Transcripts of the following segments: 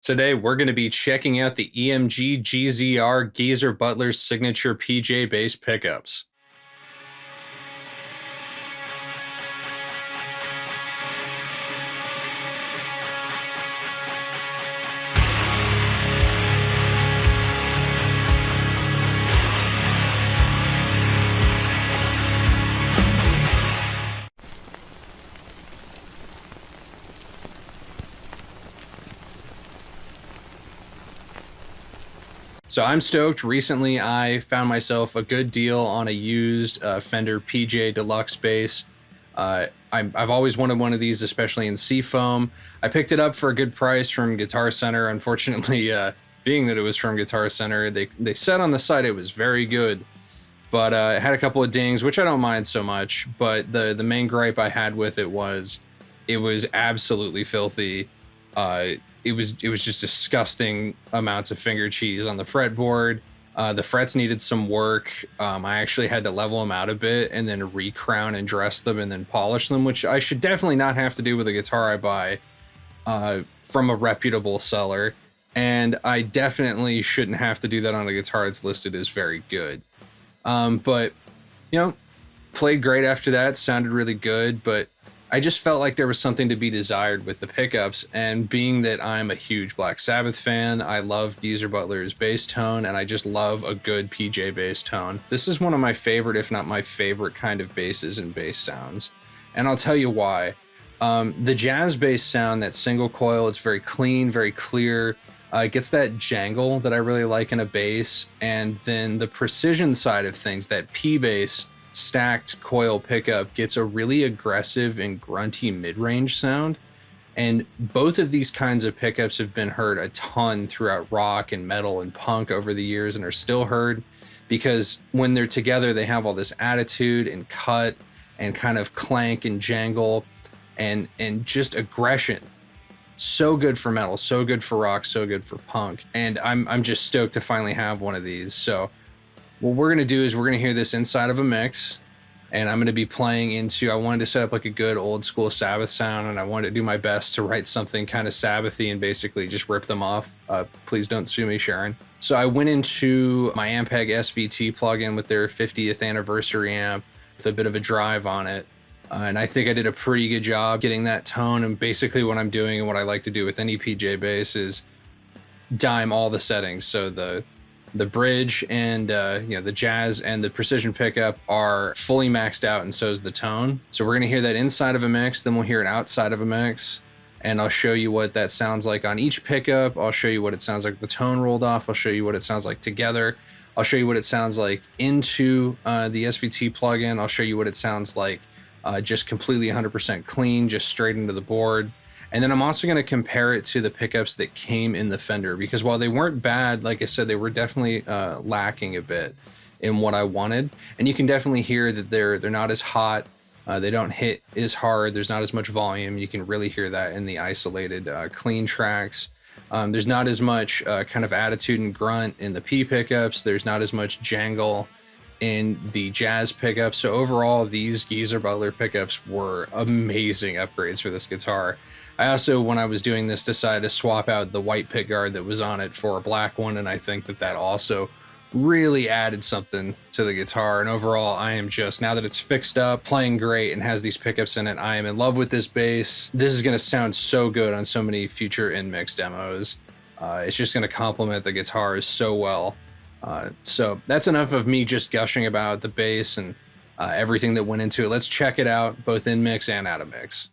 Today, we're going to be checking out the EMG GZR Geezer Butler's signature PJ bass pickups. So I'm stoked. Recently, I found myself a good deal on a used Fender PJ Deluxe bass. I've always wanted one of these, especially in Seafoam. I picked it up for a good price from Guitar Center. Unfortunately, being that it was from Guitar Center, they said on the site it was very good, but it had a couple of dings, which I don't mind so much. But the main gripe I had with it was absolutely filthy. It was just disgusting amounts of finger cheese on the fretboard. The frets needed some work. I actually had to level them out a bit and then recrown and dress them and then polish them, which I should definitely not have to do with a guitar I buy from a reputable seller. And I definitely shouldn't have to do that on a guitar that's listed as very good. But, played great after that, sounded really good, but I just felt like there was something to be desired with the pickups, and being that I'm a huge Black Sabbath fan, I love Geezer Butler's bass tone, and I just love a good PJ bass tone. This is one of my favorite, if not my favorite, kind of basses and bass sounds, and I'll tell you why. The jazz bass sound, that single coil, it's very clean, very clear. It gets that jangle that I really like in a bass, and then the precision side of things, that P bass stacked coil pickup gets a really aggressive and grunty mid-range sound, and both of these kinds of pickups have been heard a ton throughout rock and metal and punk over the years and are still heard because when they're together they have all this attitude and cut and kind of clank and jangle and just aggression. So good for metal, so good for rock, so good for punk, and I'm just stoked to finally have one of these. So what we're going to do is we're going to hear this inside of a mix, and I'm going to be playing into, I wanted to set up like a good old school Sabbath sound, and I wanted to do my best to write something kind of Sabbathy and basically just rip them off. Please don't sue me, Sharon. So I went into my Ampeg SVT plugin with their 50th anniversary amp with a bit of a drive on it. And I think I did a pretty good job getting that tone. And basically what I'm doing and what I like to do with any PJ bass is dime all the settings. So the bridge and the jazz and the precision pickup are fully maxed out, and so is the tone. So we're going to hear that inside of a mix, then we'll hear it outside of a mix, and I'll show you what that sounds like on each pickup. I'll show you what it sounds like with the tone rolled off. I'll show you what it sounds like together. I'll show you what it sounds like into the SVT plugin. I'll show you what it sounds like just completely 100% clean, just straight into the board. And then I'm also going to compare it to the pickups that came in the Fender, because while they weren't bad, like I said, they were definitely lacking a bit in what I wanted. And you can definitely hear that they're not as hot. They don't hit as hard. There's not as much volume. You can really hear that in the isolated clean tracks. There's not as much kind of attitude and grunt in the P pickups. There's not as much jangle in the jazz pickups. So overall, these Geezer Butler pickups were amazing upgrades for this guitar. I also, when I was doing this, decided to swap out the white pickguard that was on it for a black one, and I think that also really added something to the guitar. And overall, I am just, now that it's fixed up, playing great, and has these pickups in it, I am in love with this bass. This is going to sound so good on so many future in-mix demos. It's just going to complement the guitars so well. So that's enough of me just gushing about the bass and everything that went into it. Let's check it out, both in mix and out of mix.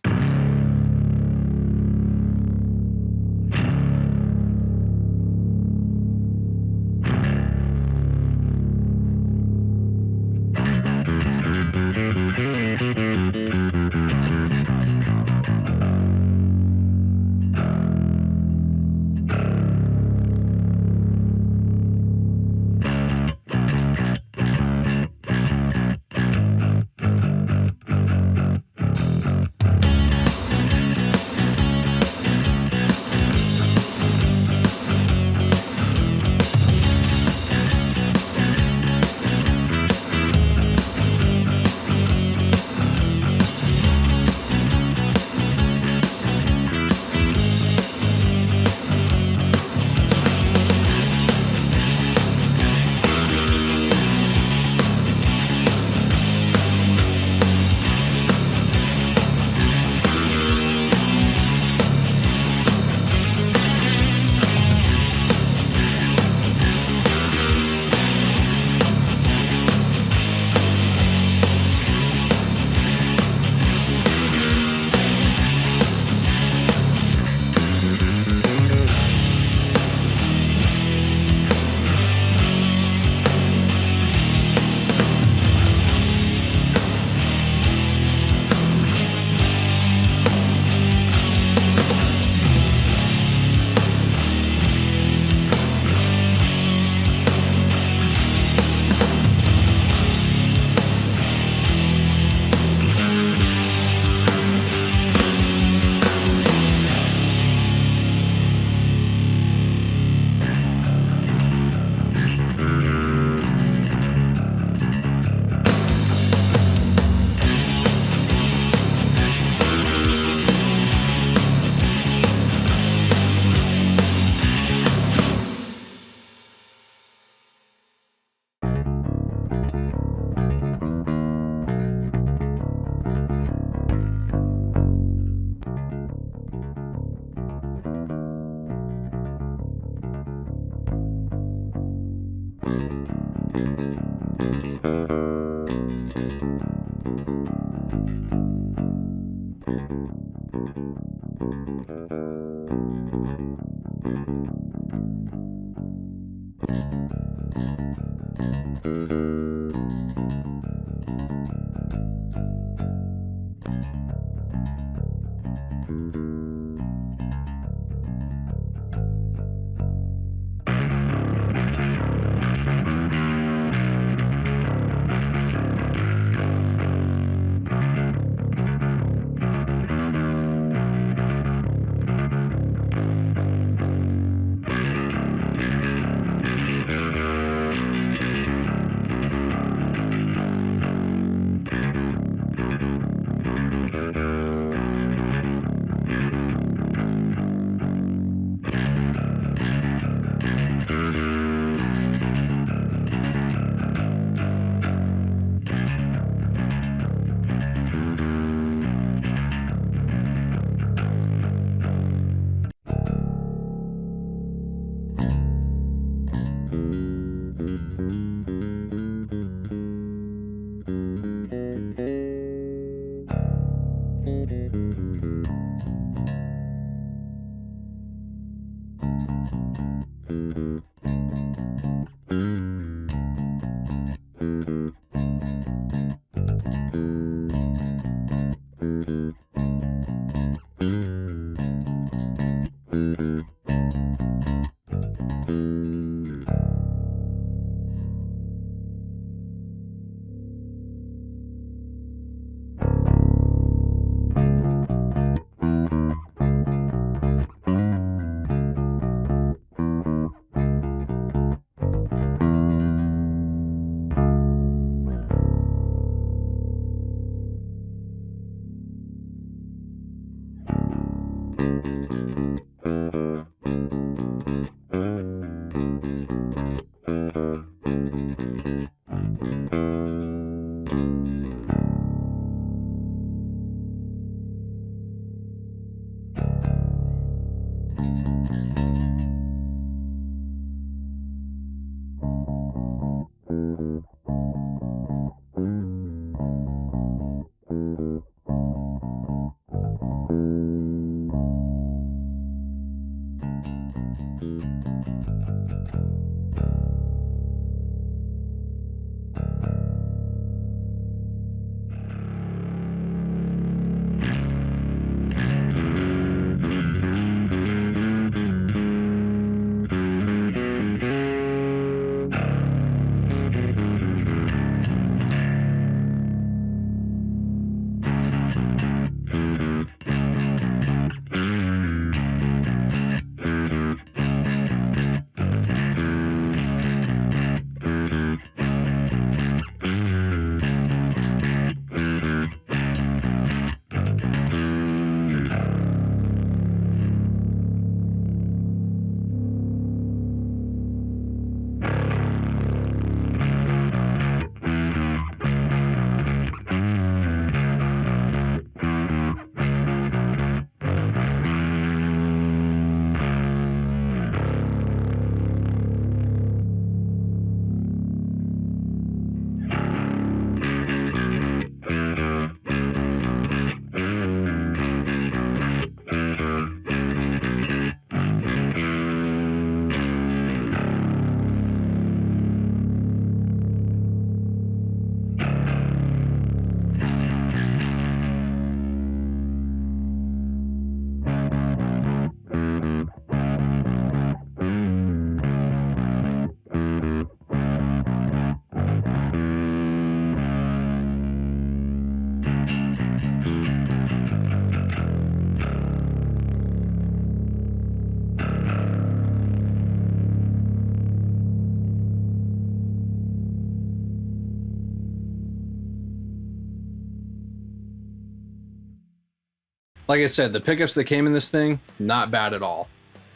Like I said, the pickups that came in this thing, not bad at all.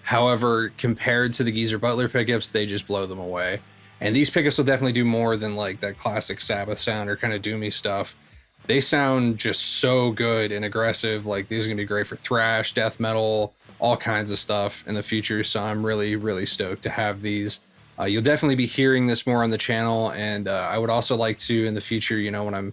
However, compared to the Geezer Butler pickups, they just blow them away. And these pickups will definitely do more than like that classic Sabbath sound or kind of doomy stuff. They sound just so good and aggressive. Like these are gonna be great for thrash, death metal, all kinds of stuff in the future. So I'm really, really stoked to have these. You'll definitely be hearing this more on the channel, and I would also like to in the future, you know, when I'm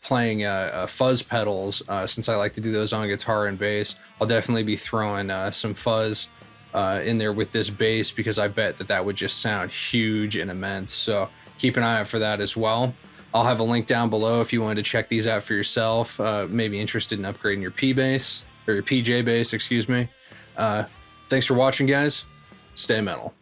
playing fuzz pedals, since I like to do those on guitar and bass, I'll definitely be throwing some fuzz in there with this bass, because I bet that would just sound huge and immense. So keep an eye out for that as well. I'll have a link down below if you wanted to check these out for yourself, maybe interested in upgrading your P bass, or your PJ bass, excuse me. Thanks for watching, guys. Stay metal.